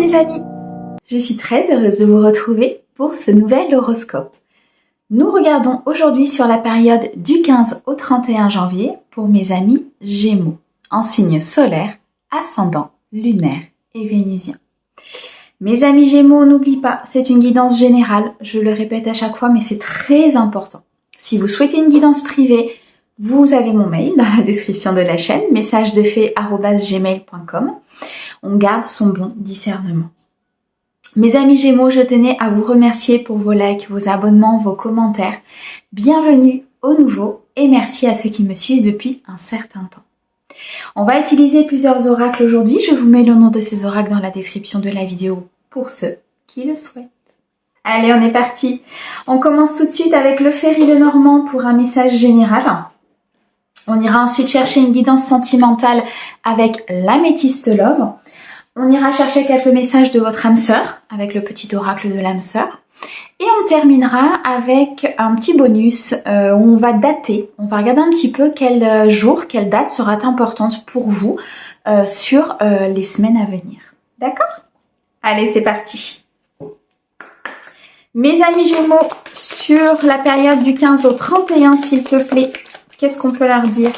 mes amis, je suis très heureuse de vous retrouver pour ce nouvel horoscope. Nous regardons aujourd'hui sur la période du 15 au 31 janvier pour mes amis Gémeaux, en signe solaire, ascendant, lunaire et vénusien. Mes amis Gémeaux, n'oubliez pas, c'est une guidance générale, je le répète à chaque fois, mais c'est très important. Si vous souhaitez une guidance privée, vous avez mon mail dans la description de la chaîne, messagesdefée@gmail.com. On garde son bon discernement. Mes amis Gémeaux, je tenais à vous remercier pour vos likes, vos abonnements, vos commentaires. Bienvenue aux nouveaux et merci à ceux qui me suivent depuis un certain temps. On va utiliser plusieurs oracles aujourd'hui. Je vous mets le nom de ces oracles dans la description de la vidéo pour ceux qui le souhaitent. Allez, on est parti. On commence tout de suite avec le Ferry Lenormand pour un message général. On ira ensuite chercher une guidance sentimentale avec l'Améthyste Love. On ira chercher quelques messages de votre âme sœur avec le petit oracle de l'âme sœur. Et on terminera avec un petit bonus où on va dater. On va regarder un petit peu quel jour, quelle date sera importante pour vous sur les semaines à venir. D'accord? Allez, c'est parti. Mes amis Gémeaux, sur la période du 15 au 31, s'il te plaît, qu'est-ce qu'on peut leur dire?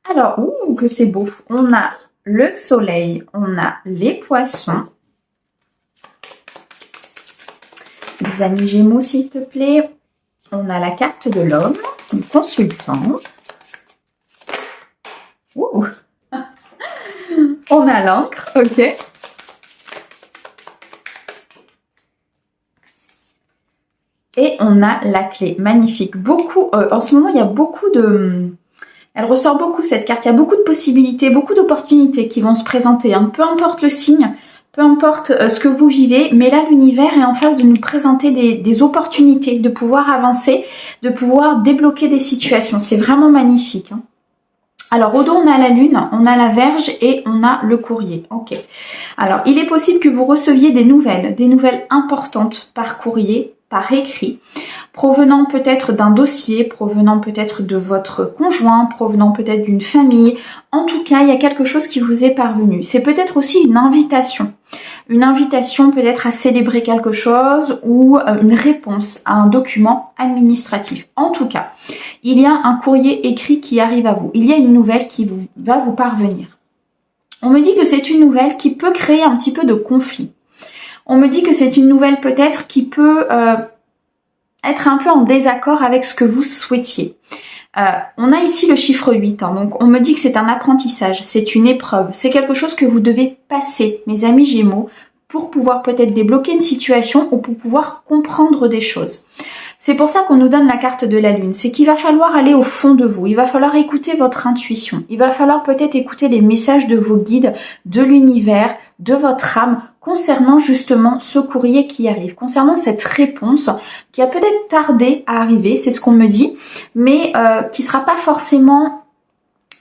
Alors, que c'est beau. On a le soleil, on a les poissons. Mes amis Gémeaux, s'il te plaît, on a la carte de l'homme, une consultante. On a l'encre, ok. Et on a la clé, magnifique. En ce moment, il y a beaucoup de... Elle ressort beaucoup cette carte, il y a beaucoup de possibilités, beaucoup d'opportunités qui vont se présenter. Hein. Peu importe le signe, peu importe ce que vous vivez, mais là l'univers est en face de nous présenter des opportunités, de pouvoir avancer, de pouvoir débloquer des situations. C'est vraiment magnifique. Hein. Alors au dos on a la lune, on a la Vierge et on a le courrier. Ok. Alors il est possible que vous receviez des nouvelles importantes par courrier, par écrit, provenant peut-être d'un dossier, provenant peut-être de votre conjoint, provenant peut-être d'une famille. En tout cas, il y a quelque chose qui vous est parvenu. C'est peut-être aussi une invitation peut-être à célébrer quelque chose ou une réponse à un document administratif. En tout cas, il y a un courrier écrit qui arrive à vous. Il y a une nouvelle qui va vous parvenir. On me dit que c'est une nouvelle qui peut créer un petit peu de conflit. On me dit que c'est une nouvelle peut-être qui peut être un peu en désaccord avec ce que vous souhaitiez. On a ici le chiffre 8, hein, donc on me dit que c'est un apprentissage, c'est une épreuve, c'est quelque chose que vous devez passer, mes amis Gémeaux, pour pouvoir peut-être débloquer une situation ou pour pouvoir comprendre des choses. C'est pour ça qu'on nous donne la carte de la lune, c'est qu'il va falloir aller au fond de vous, il va falloir écouter votre intuition, il va falloir peut-être écouter les messages de vos guides, de l'univers, de votre âme, concernant justement ce courrier qui arrive, concernant cette réponse qui a peut-être tardé à arriver, c'est ce qu'on me dit, mais qui ne sera pas forcément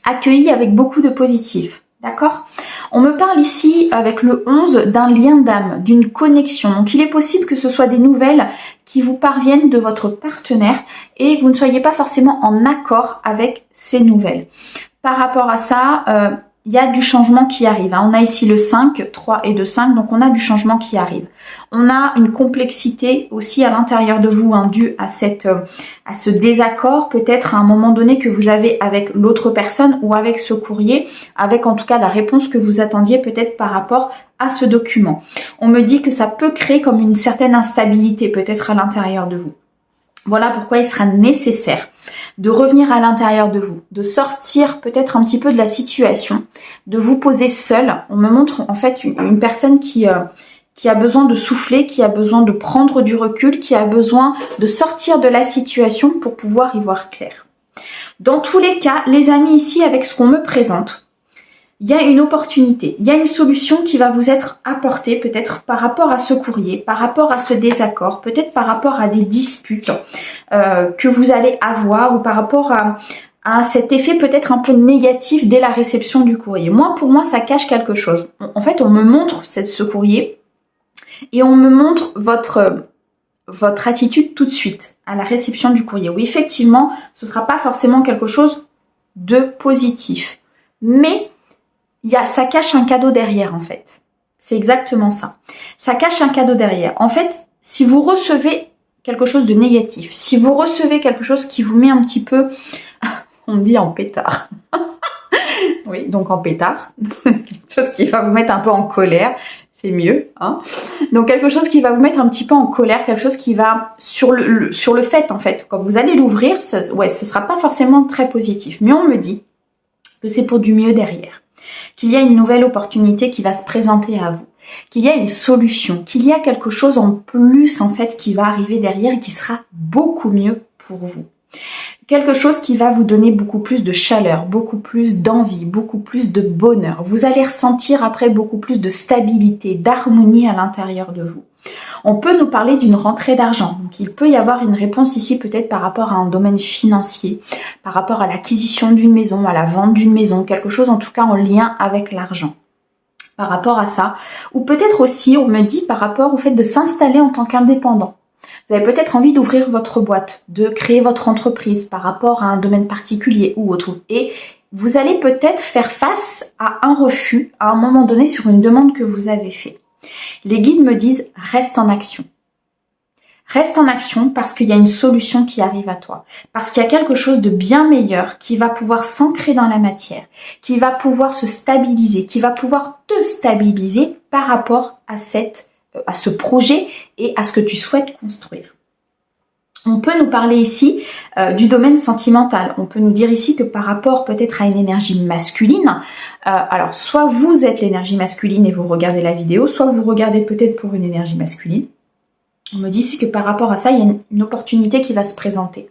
accueillie avec beaucoup de positif. D'accord? On me parle ici avec le 11 d'un lien d'âme, d'une connexion. Donc il est possible que ce soit des nouvelles qui vous parviennent de votre partenaire et que vous ne soyez pas forcément en accord avec ces nouvelles. Par rapport à ça, il y a du changement qui arrive. On a ici le 5, 3 et 2, 5, donc on a du changement qui arrive. On a une complexité aussi à l'intérieur de vous, due à ce désaccord, peut-être à un moment donné que vous avez avec l'autre personne ou avec ce courrier, avec en tout cas la réponse que vous attendiez peut-être par rapport à ce document. On me dit que ça peut créer comme une certaine instabilité peut-être à l'intérieur de vous. Voilà pourquoi il sera nécessaire de revenir à l'intérieur de vous, de sortir peut-être un petit peu de la situation, de vous poser seul. On me montre en fait une personne qui a besoin de souffler, qui a besoin de prendre du recul, qui a besoin de sortir de la situation pour pouvoir y voir clair. Dans tous les cas, les amis, ici avec ce qu'on me présente, il y a une opportunité, il y a une solution qui va vous être apportée peut-être par rapport à ce courrier, par rapport à ce désaccord, peut-être par rapport à des disputes que vous allez avoir ou par rapport à cet effet peut-être un peu négatif dès la réception du courrier. Pour moi, ça cache quelque chose. En fait, on me montre ce courrier et on me montre votre attitude tout de suite à la réception du courrier. Oui, effectivement, ce ne sera pas forcément quelque chose de positif. mais ça cache un cadeau derrière en fait. C'est exactement ça. Ça cache un cadeau derrière. En fait, si vous recevez quelque chose de négatif, si vous recevez quelque chose qui vous met un petit peu, on dit en pétard. Oui, donc en pétard. Quelque chose qui va vous mettre un peu en colère. C'est mieux, hein. Donc quelque chose qui va vous mettre un petit peu en colère, quelque chose qui va sur le fait en fait. Quand vous allez l'ouvrir, ce sera pas forcément très positif. Mais on me dit que c'est pour du mieux derrière, qu'il y a une nouvelle opportunité qui va se présenter à vous, qu'il y a une solution, qu'il y a quelque chose en plus en fait qui va arriver derrière et qui sera beaucoup mieux pour vous. Quelque chose qui va vous donner beaucoup plus de chaleur, beaucoup plus d'envie, beaucoup plus de bonheur. Vous allez ressentir après beaucoup plus de stabilité, d'harmonie à l'intérieur de vous. On peut nous parler d'une rentrée d'argent. Donc il peut y avoir une réponse ici peut-être par rapport à un domaine financier, par rapport à l'acquisition d'une maison, à la vente d'une maison, quelque chose en tout cas en lien avec l'argent. Par rapport à ça, ou peut-être aussi, on me dit par rapport au fait de s'installer en tant qu'indépendant. Vous avez peut-être envie d'ouvrir votre boîte, de créer votre entreprise par rapport à un domaine particulier ou autre. Et vous allez peut-être faire face à un refus à un moment donné sur une demande que vous avez faite. Les guides me disent « reste en action ». Reste en action parce qu'il y a une solution qui arrive à toi. Parce qu'il y a quelque chose de bien meilleur qui va pouvoir s'ancrer dans la matière, qui va pouvoir se stabiliser, qui va pouvoir te stabiliser par rapport à ce projet et à ce que tu souhaites construire. On peut nous parler ici du domaine sentimental. On peut nous dire ici que par rapport peut-être à une énergie masculine, alors soit vous êtes l'énergie masculine et vous regardez la vidéo, soit vous regardez peut-être pour une énergie masculine. On me dit ici que par rapport à ça, il y a une opportunité qui va se présenter.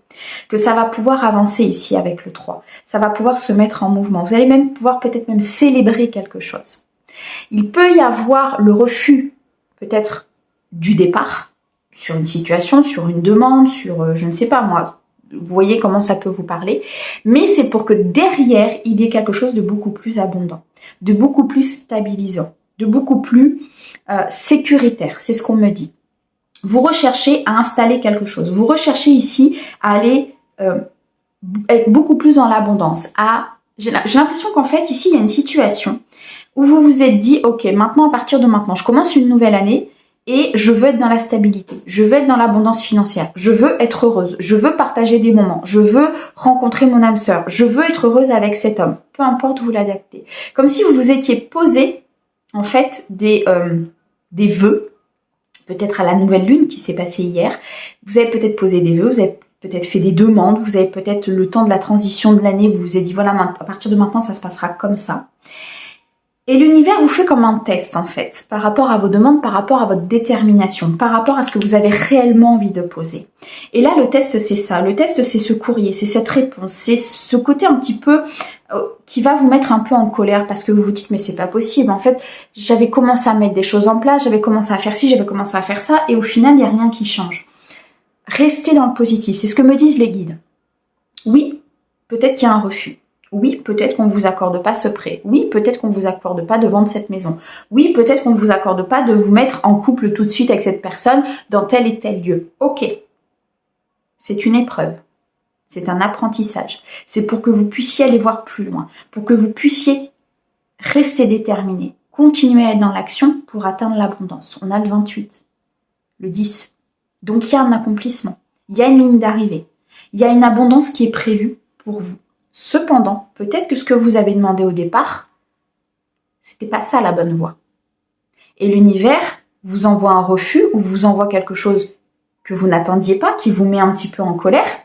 Que ça va pouvoir avancer ici avec le 3. Ça va pouvoir se mettre en mouvement. Vous allez même pouvoir peut-être même célébrer quelque chose. Il peut y avoir le refus peut-être du départ sur une situation, sur une demande, sur je ne sais pas moi. Vous voyez comment ça peut vous parler. Mais c'est pour que derrière, il y ait quelque chose de beaucoup plus abondant, de beaucoup plus stabilisant, de beaucoup plus sécuritaire. C'est ce qu'on me dit. Vous recherchez à installer quelque chose. Vous recherchez ici à aller être beaucoup plus dans l'abondance. J'ai l'impression qu'en fait, ici, il y a une situation où vous vous êtes dit, ok, maintenant, à partir de maintenant, je commence une nouvelle année et je veux être dans la stabilité. Je veux être dans l'abondance financière. Je veux être heureuse. Je veux partager des moments. Je veux rencontrer mon âme sœur. Je veux être heureuse avec cet homme. Peu importe, vous l'adaptez. Comme si vous vous étiez posé, en fait, des vœux. Peut-être à la nouvelle lune qui s'est passée hier. Vous avez peut-être posé des vœux, vous avez peut-être fait des demandes, vous avez peut-être le temps de la transition de l'année, vous vous êtes dit voilà, à partir de maintenant ça se passera comme ça. Et l'univers vous fait comme un test en fait, par rapport à vos demandes, par rapport à votre détermination, par rapport à ce que vous avez réellement envie de poser. Et là le test c'est ça, le test c'est ce courrier, c'est cette réponse, c'est ce côté un petit peu qui va vous mettre un peu en colère parce que vous vous dites mais c'est pas possible, en fait j'avais commencé à mettre des choses en place, j'avais commencé à faire ci, j'avais commencé à faire ça et au final il n'y a rien qui change. Restez dans le positif, c'est ce que me disent les guides. Oui, peut-être qu'il y a un refus. Oui, peut-être qu'on ne vous accorde pas ce prêt. Oui, peut-être qu'on ne vous accorde pas de vendre cette maison. Oui, peut-être qu'on ne vous accorde pas de vous mettre en couple tout de suite avec cette personne dans tel et tel lieu. Ok, c'est une épreuve. C'est un apprentissage. C'est pour que vous puissiez aller voir plus loin, pour que vous puissiez rester déterminé, continuer à être dans l'action pour atteindre l'abondance. On a le 28, le 10. Donc il y a un accomplissement, il y a une ligne d'arrivée, il y a une abondance qui est prévue pour vous. Cependant, peut-être que ce que vous avez demandé au départ, c'était pas ça la bonne voie. Et l'univers vous envoie un refus ou vous envoie quelque chose que vous n'attendiez pas, qui vous met un petit peu en colère,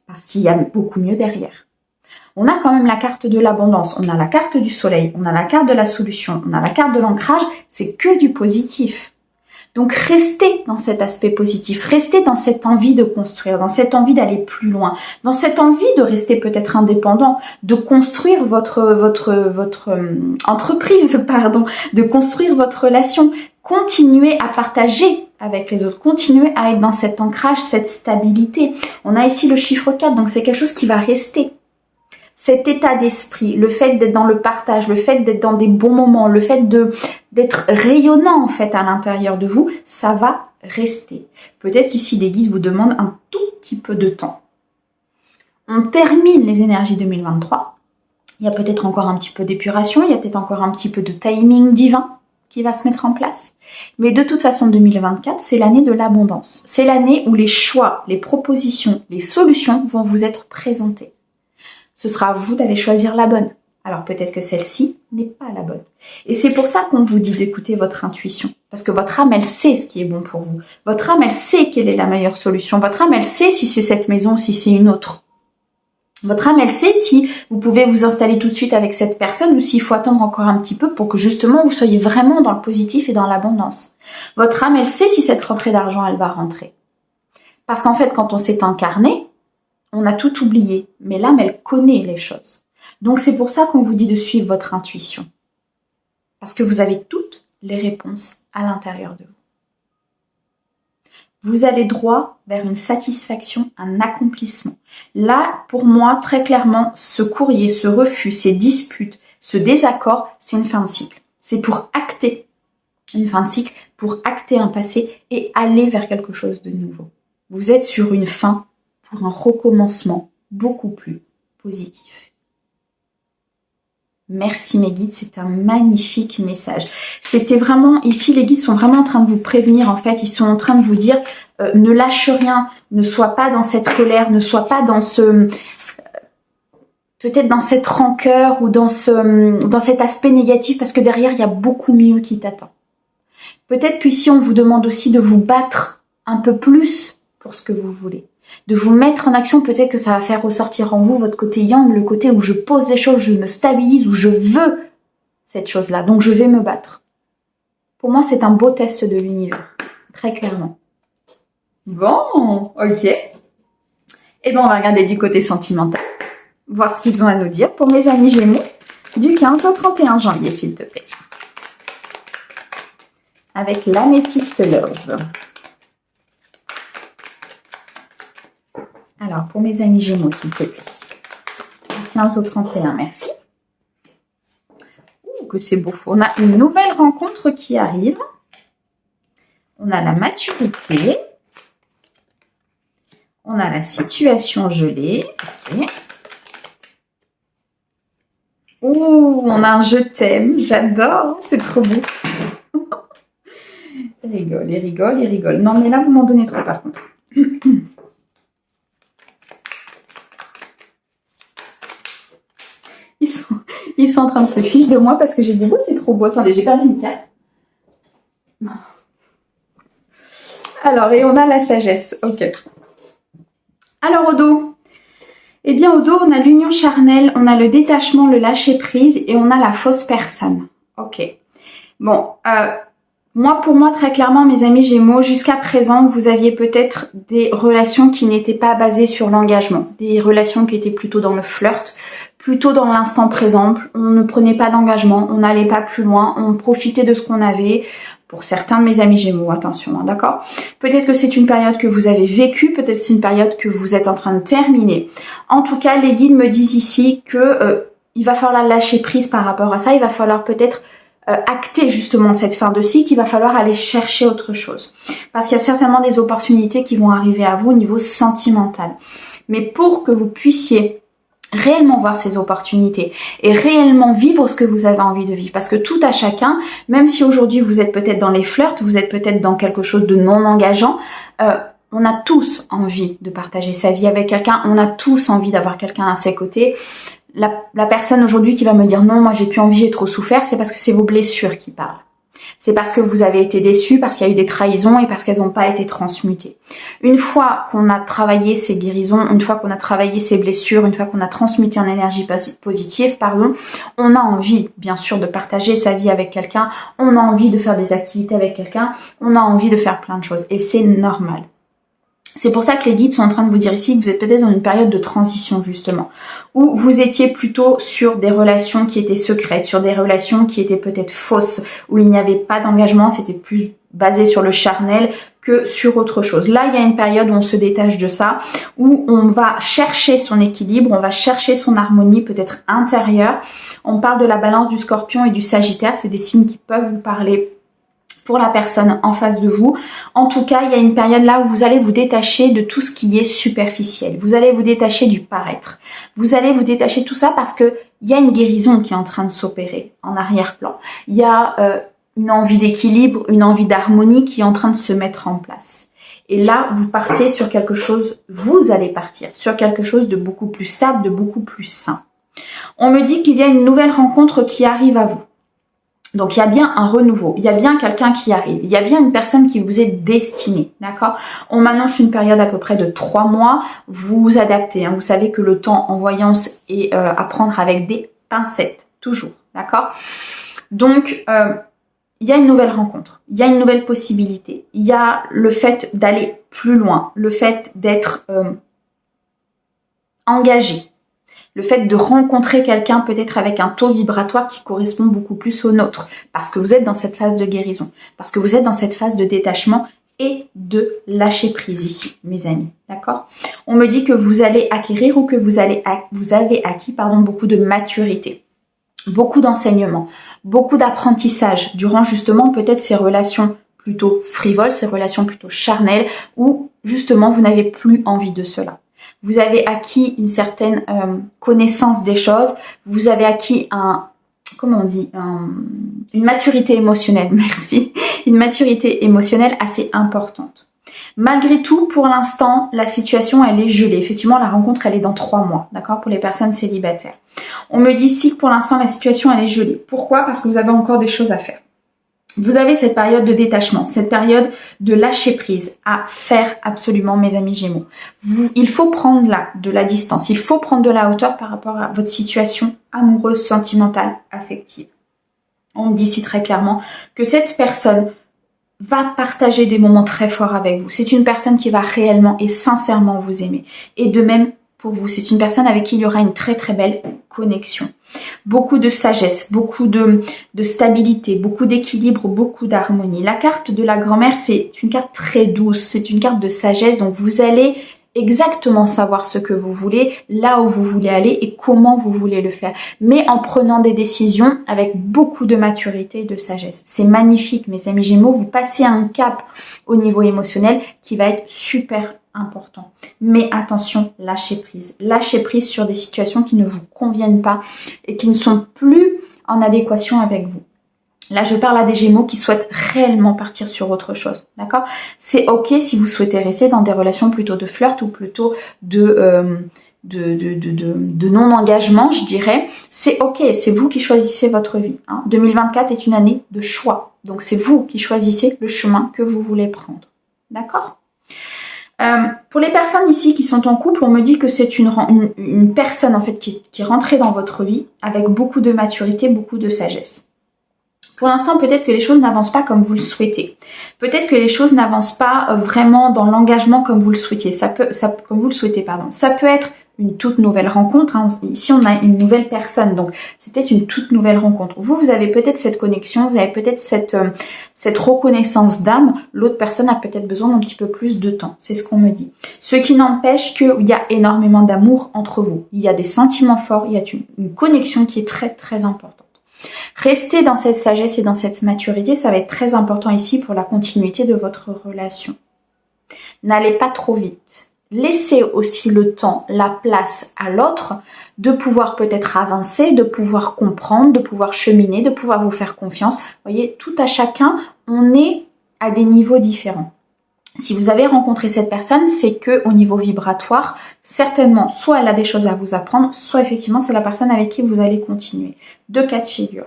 parce qu'il y a beaucoup mieux derrière. On a quand même la carte de l'abondance, on a la carte du soleil, on a la carte de la solution, on a la carte de l'ancrage, c'est que du positif. Donc restez dans cet aspect positif, restez dans cette envie de construire, dans cette envie d'aller plus loin, dans cette envie de rester peut-être indépendant, de construire votre entreprise, de construire votre relation. Continuez à partager avec les autres, continuez à être dans cet ancrage, cette stabilité. On a ici le chiffre 4, donc c'est quelque chose qui va rester. Cet état d'esprit, le fait d'être dans le partage, le fait d'être dans des bons moments, le fait d'être rayonnant en fait à l'intérieur de vous, ça va rester. Peut-être qu'ici les guides vous demandent un tout petit peu de temps. On termine les énergies 2023. Il y a peut-être encore un petit peu d'épuration, il y a peut-être encore un petit peu de timing divin qui va se mettre en place. Mais de toute façon, 2024, c'est l'année de l'abondance. C'est l'année où les choix, les propositions, les solutions vont vous être présentées. Ce sera à vous d'aller choisir la bonne. Alors peut-être que celle-ci n'est pas la bonne. Et c'est pour ça qu'on vous dit d'écouter votre intuition. Parce que votre âme, elle sait ce qui est bon pour vous. Votre âme, elle sait quelle est la meilleure solution. Votre âme, elle sait si c'est cette maison ou si c'est une autre. Votre âme, elle sait si vous pouvez vous installer tout de suite avec cette personne ou s'il faut attendre encore un petit peu pour que justement vous soyez vraiment dans le positif et dans l'abondance. Votre âme, elle sait si cette rentrée d'argent, elle va rentrer. Parce qu'en fait, quand on s'est incarné, on a tout oublié. Mais l'âme, elle connaît les choses. Donc c'est pour ça qu'on vous dit de suivre votre intuition. Parce que vous avez toutes les réponses à l'intérieur de vous. Vous allez droit vers une satisfaction, un accomplissement. Là, pour moi, très clairement, ce courrier, ce refus, ces disputes, ce désaccord, c'est une fin de cycle. C'est pour acter une fin de cycle, pour acter un passé et aller vers quelque chose de nouveau. Vous êtes sur une fin pour un recommencement beaucoup plus positif. Merci mes guides, c'est un magnifique message. C'était vraiment, ici les guides sont vraiment en train de vous prévenir en fait, ils sont en train de vous dire ne lâche rien, ne sois pas dans cette colère, ne sois pas dans ce, peut-être dans cette rancœur ou dans cet aspect négatif parce que derrière il y a beaucoup mieux qui t'attend. Peut-être qu'ici on vous demande aussi de vous battre un peu plus pour ce que vous voulez. De vous mettre en action, peut-être que ça va faire ressortir en vous votre côté yang, le côté où je pose les choses, je me stabilise, où je veux cette chose-là, donc je vais me battre. Pour moi, c'est un beau test de l'univers, très clairement. Bon, ok. Et bien, on va regarder du côté sentimental, voir ce qu'ils ont à nous dire pour mes amis Gémeaux, du 15 au 31 janvier, s'il te plaît. Avec l'améthyste Love. Alors, pour mes amis Gémeaux, s'il te plaît. Du 15 au 31, merci. Ouh, que c'est beau. On a une nouvelle rencontre qui arrive. On a la maturité. On a la situation gelée. Okay. Ouh, on a un je t'aime. J'adore. C'est trop beau. Il rigole, il rigole, il rigole. Non, mais là, vous m'en donnez trop, par contre. Ils sont en train de se ficher de moi parce que j'ai dit, oh, c'est trop beau. Attendez, j'ai perdu une carte. Alors, et on a la sagesse. Ok. Alors, au dos. Eh bien, au dos, on a l'union charnelle, on a le détachement, le lâcher-prise et on a la fausse personne. Ok. Bon, pour moi, très clairement, mes amis Gémeaux, jusqu'à présent, vous aviez peut-être des relations qui n'étaient pas basées sur l'engagement. Des relations qui étaient plutôt dans le flirt, plutôt dans l'instant présent. On ne prenait pas d'engagement, on n'allait pas plus loin, on profitait de ce qu'on avait. Pour certains de mes amis Gémeaux, attention, hein, d'accord? Peut-être que c'est une période que vous avez vécue, peut-être que c'est une période que vous êtes en train de terminer. En tout cas, les guides me disent ici que il va falloir lâcher prise par rapport à ça, il va falloir peut-être acter justement cette fin de cycle, il va falloir aller chercher autre chose. Parce qu'il y a certainement des opportunités qui vont arriver à vous au niveau sentimental. Mais pour que vous puissiez réellement voir ces opportunités et réellement vivre ce que vous avez envie de vivre. Parce que tout à chacun, même si aujourd'hui vous êtes peut-être dans les flirts, vous êtes peut-être dans quelque chose de non engageant, on a tous envie de partager sa vie avec quelqu'un, on a tous envie d'avoir quelqu'un à ses côtés. La personne aujourd'hui qui va me dire non, moi j'ai plus envie, j'ai trop souffert, c'est parce que c'est vos blessures qui parlent. C'est parce que vous avez été déçus, parce qu'il y a eu des trahisons et parce qu'elles n'ont pas été transmutées. Une fois qu'on a travaillé ces guérisons, une fois qu'on a travaillé ces blessures, une fois qu'on a transmuté en énergie positive, on a envie, bien sûr, de partager sa vie avec quelqu'un, on a envie de faire des activités avec quelqu'un, on a envie de faire plein de choses et c'est normal. C'est pour ça que les guides sont en train de vous dire ici que vous êtes peut-être dans une période de transition justement, où vous étiez plutôt sur des relations qui étaient secrètes, sur des relations qui étaient peut-être fausses, où il n'y avait pas d'engagement, c'était plus basé sur le charnel que sur autre chose. Là, il y a une période où on se détache de ça, où on va chercher son équilibre, on va chercher son harmonie peut-être intérieure. On parle de la balance du Scorpion et du Sagittaire, c'est des signes qui peuvent vous parler pour la personne en face de vous. En tout cas, il y a une période là où vous allez vous détacher de tout ce qui est superficiel. Vous allez vous détacher du paraître. Vous allez vous détacher de tout ça parce que il y a une guérison qui est en train de s'opérer en arrière-plan. Il y a une envie d'équilibre, une envie d'harmonie qui est en train de se mettre en place. Et là, vous partez sur quelque chose, vous allez partir sur quelque chose de beaucoup plus stable, de beaucoup plus sain. On me dit qu'il y a une nouvelle rencontre qui arrive à vous. Donc, il y a bien un renouveau, il y a bien quelqu'un qui arrive, il y a bien une personne qui vous est destinée, d'accord? On m'annonce une période à peu près de 3 mois, vous vous adaptez, hein. Vous savez que le temps en voyance est à prendre avec des pincettes, toujours, d'accord? Donc, il y a une nouvelle rencontre, il y a une nouvelle possibilité, il y a le fait d'aller plus loin, le fait d'être engagé. Le fait de rencontrer quelqu'un peut-être avec un taux vibratoire qui correspond beaucoup plus au nôtre, parce que vous êtes dans cette phase de guérison, parce que vous êtes dans cette phase de détachement et de lâcher prise ici, mes amis, d'accord? On me dit que vous allez acquérir ou que vous avez acquis beaucoup de maturité, beaucoup d'enseignement, beaucoup d'apprentissage durant justement peut-être ces relations plutôt frivoles, ces relations plutôt charnelles, où justement vous n'avez plus envie de cela. Vous avez acquis une certaine connaissance des choses, vous avez acquis une maturité émotionnelle, merci, une maturité émotionnelle assez importante. Malgré tout, pour l'instant, la situation, elle est gelée. Effectivement, la rencontre, elle est dans 3 mois, d'accord, pour les personnes célibataires. On me dit ici que pour l'instant, la situation, elle est gelée. Pourquoi? Parce que vous avez encore des choses à faire. Vous avez cette période de détachement, cette période de lâcher prise à faire absolument, mes amis Gémeaux. Il faut prendre de la distance, il faut prendre de la hauteur par rapport à votre situation amoureuse, sentimentale, affective. On me dit ici très clairement que cette personne va partager des moments très forts avec vous. C'est une personne qui va réellement et sincèrement vous aimer. Et de même pour vous, c'est une personne avec qui il y aura une très très belle connexion. Beaucoup de sagesse, beaucoup de stabilité, beaucoup d'équilibre, beaucoup d'harmonie. La carte de la grand-mère, c'est une carte très douce, c'est une carte de sagesse, donc vous allez exactement savoir ce que vous voulez, là où vous voulez aller et comment vous voulez le faire, mais en prenant des décisions avec beaucoup de maturité et de sagesse. C'est magnifique, mes amis Gémeaux, vous passez un cap au niveau émotionnel qui va être super important. Mais attention, lâchez prise. Lâchez prise sur des situations qui ne vous conviennent pas et qui ne sont plus en adéquation avec vous. Là, je parle à des Gémeaux qui souhaitent réellement partir sur autre chose, d'accord? C'est ok si vous souhaitez rester dans des relations plutôt de flirt ou plutôt de non-engagement, je dirais. C'est ok, c'est vous qui choisissez votre vie, hein. 2024 est une année de choix, donc c'est vous qui choisissez le chemin que vous voulez prendre, d'accord? Pour les personnes ici qui sont en couple, on me dit que c'est une personne en fait qui est rentrée dans votre vie avec beaucoup de maturité, beaucoup de sagesse. Pour l'instant, peut-être que les choses n'avancent pas comme vous le souhaitez. Peut-être que les choses n'avancent pas vraiment dans l'engagement comme vous le souhaitiez. Comme vous le souhaitez, pardon. Ça peut être une toute nouvelle rencontre, hein. Ici, on a une nouvelle personne, donc c'est peut-être une toute nouvelle rencontre. Vous avez peut-être cette connexion, vous avez peut-être cette reconnaissance d'âme. L'autre personne a peut-être besoin d'un petit peu plus de temps. C'est ce qu'on me dit. Ce qui n'empêche qu'il y a énormément d'amour entre vous. Il y a des sentiments forts, il y a une connexion qui est très, très importante. Restez dans cette sagesse et dans cette maturité, ça va être très important ici pour la continuité de votre relation. N'allez pas trop vite. Laissez aussi le temps, la place à l'autre de pouvoir peut-être avancer, de pouvoir comprendre, de pouvoir cheminer, de pouvoir vous faire confiance. Vous voyez, tout à chacun, on est à des niveaux différents. Si vous avez rencontré cette personne, c'est que au niveau vibratoire, certainement, soit elle a des choses à vous apprendre, soit effectivement c'est la personne avec qui vous allez continuer. 2 cas de figure.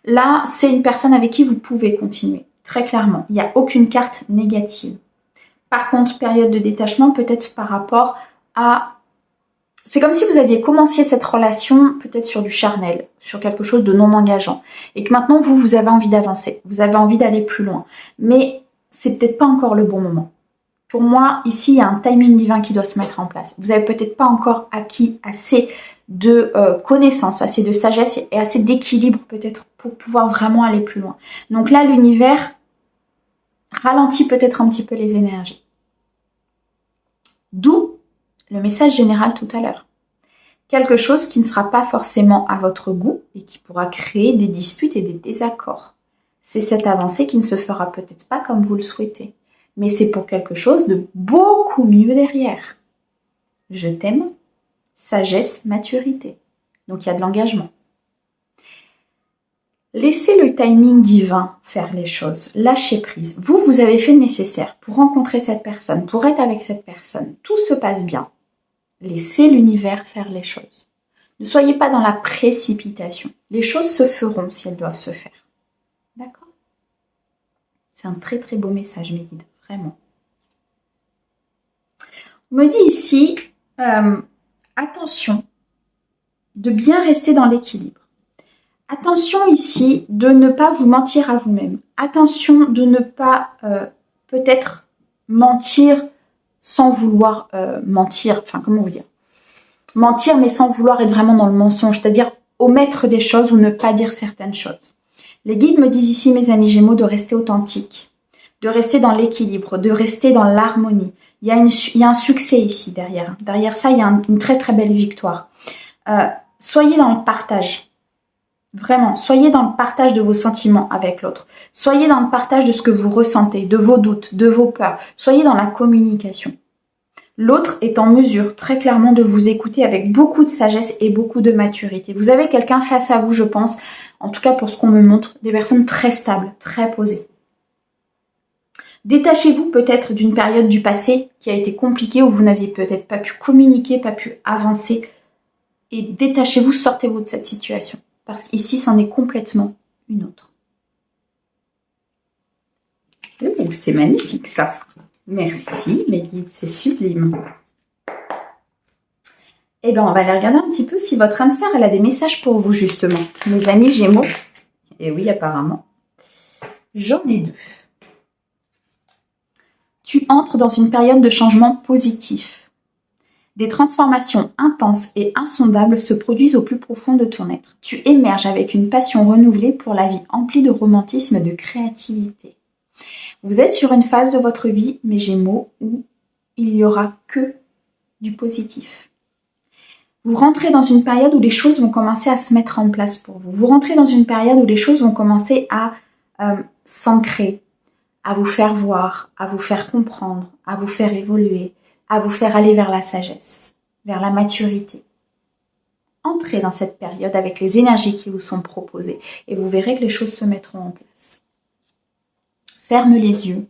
Là, c'est une personne avec qui vous pouvez continuer, très clairement. Il n'y a aucune carte négative. Par contre, période de détachement, peut-être par rapport à... C'est comme si vous aviez commencé cette relation peut-être sur du charnel, sur quelque chose de non engageant. Et que maintenant, vous avez envie d'avancer, vous avez envie d'aller plus loin. Mais c'est peut-être pas encore le bon moment. Pour moi, ici, il y a un timing divin qui doit se mettre en place. Vous n'avez peut-être pas encore acquis assez de connaissances, assez de sagesse et assez d'équilibre peut-être pour pouvoir vraiment aller plus loin. Donc là, l'univers ralentit peut-être un petit peu les énergies. D'où le message général tout à l'heure. Quelque chose qui ne sera pas forcément à votre goût et qui pourra créer des disputes et des désaccords. C'est cette avancée qui ne se fera peut-être pas comme vous le souhaitez. Mais c'est pour quelque chose de beaucoup mieux derrière. Je t'aime, sagesse, maturité. Donc il y a de l'engagement. Laissez le timing divin faire les choses. Lâchez prise. Vous, vous avez fait le nécessaire pour rencontrer cette personne, pour être avec cette personne. Tout se passe bien. Laissez l'univers faire les choses. Ne soyez pas dans la précipitation. Les choses se feront si elles doivent se faire. D'accord? C'est un très très beau message, mes guides. Vraiment. On me dit ici, attention de bien rester dans l'équilibre. Attention ici de ne pas vous mentir à vous-même. Attention de ne pas peut-être mentir sans vouloir mentir. Enfin, comment vous dire? Mentir mais sans vouloir être vraiment dans le mensonge. C'est-à-dire omettre des choses ou ne pas dire certaines choses. Les guides me disent ici, mes amis Gémeaux, de rester authentique. De rester dans l'équilibre. De rester dans l'harmonie. Il y a un succès ici derrière. Derrière ça, il y a une très très belle victoire. Soyez dans le partage. Vraiment, soyez dans le partage de vos sentiments avec l'autre. Soyez dans le partage de ce que vous ressentez, de vos doutes, de vos peurs. Soyez dans la communication. L'autre est en mesure très clairement de vous écouter avec beaucoup de sagesse et beaucoup de maturité. Vous avez quelqu'un face à vous, je pense, en tout cas pour ce qu'on me montre, des personnes très stables, très posées. Détachez-vous peut-être d'une période du passé qui a été compliquée, où vous n'aviez peut-être pas pu communiquer, pas pu avancer. Et détachez-vous, sortez-vous de cette situation. Parce qu'ici, c'en est complètement une autre. Ouh, c'est magnifique ça. Merci mes guides, c'est sublime. Eh bien, on va aller regarder un petit peu si votre âme sœur, elle a des messages pour vous justement. Mes amis Gémeaux. Et oui, apparemment. J'en ai deux. Tu entres dans une période de changement positif. Des transformations intenses et insondables se produisent au plus profond de ton être. Tu émerges avec une passion renouvelée pour la vie emplie de romantisme et de créativité. Vous êtes sur une phase de votre vie, mes Gémeaux, où il n'y aura que du positif. Vous rentrez dans une période où les choses vont commencer à se mettre en place pour vous. Vous rentrez dans une période où les choses vont commencer à s'ancrer, à vous faire voir, à vous faire comprendre, à vous faire évoluer, à vous faire aller vers la sagesse, vers la maturité. Entrez dans cette période avec les énergies qui vous sont proposées et vous verrez que les choses se mettront en place. Ferme les yeux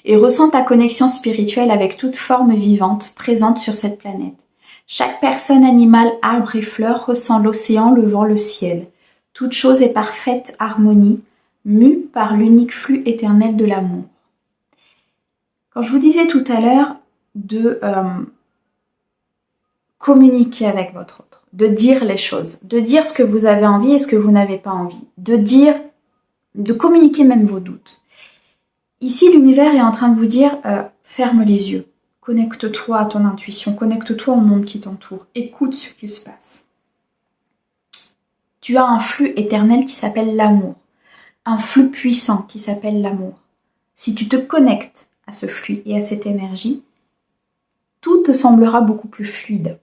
et ressens ta connexion spirituelle avec toute forme vivante présente sur cette planète. Chaque personne, animal, arbre et fleur ressent l'océan, le vent, le ciel. Toute chose est parfaite harmonie, mue par l'unique flux éternel de l'amour. Quand je vous disais tout à l'heure de communiquer avec votre autre, de dire les choses, de dire ce que vous avez envie et ce que vous n'avez pas envie, de communiquer même vos doutes. Ici, l'univers est en train de vous dire, ferme les yeux, connecte-toi à ton intuition, connecte-toi au monde qui t'entoure, écoute ce qui se passe. Tu as un flux éternel qui s'appelle l'amour, un flux puissant qui s'appelle l'amour. Si tu te connectes à ce flux et à cette énergie, tout te semblera beaucoup plus fluide,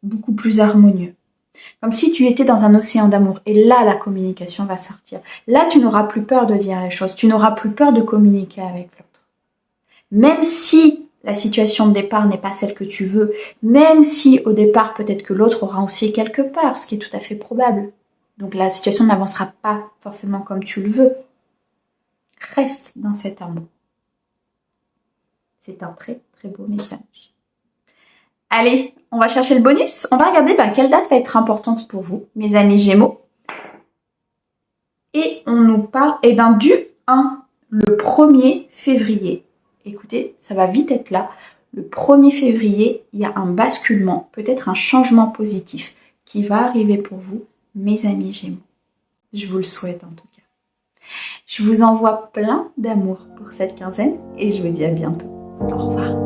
beaucoup plus harmonieux. Comme si tu étais dans un océan d'amour. Et là, la communication va sortir. Là, tu n'auras plus peur de dire les choses. Tu n'auras plus peur de communiquer avec l'autre. Même si la situation de départ n'est pas celle que tu veux, même si au départ, peut-être que l'autre aura aussi quelques peurs, ce qui est tout à fait probable. Donc la situation n'avancera pas forcément comme tu le veux. Reste dans cet amour. C'est un très très beau message. Allez, on va chercher le bonus. On va regarder quelle date va être importante pour vous, mes amis Gémeaux. Et on nous parle du 1, le 1er février. Écoutez, ça va vite être là. Le 1er février, il y a un basculement, peut-être un changement positif qui va arriver pour vous, mes amis Gémeaux. Je vous le souhaite en tout cas. Je vous envoie plein d'amour pour cette quinzaine et je vous dis à bientôt. Au revoir.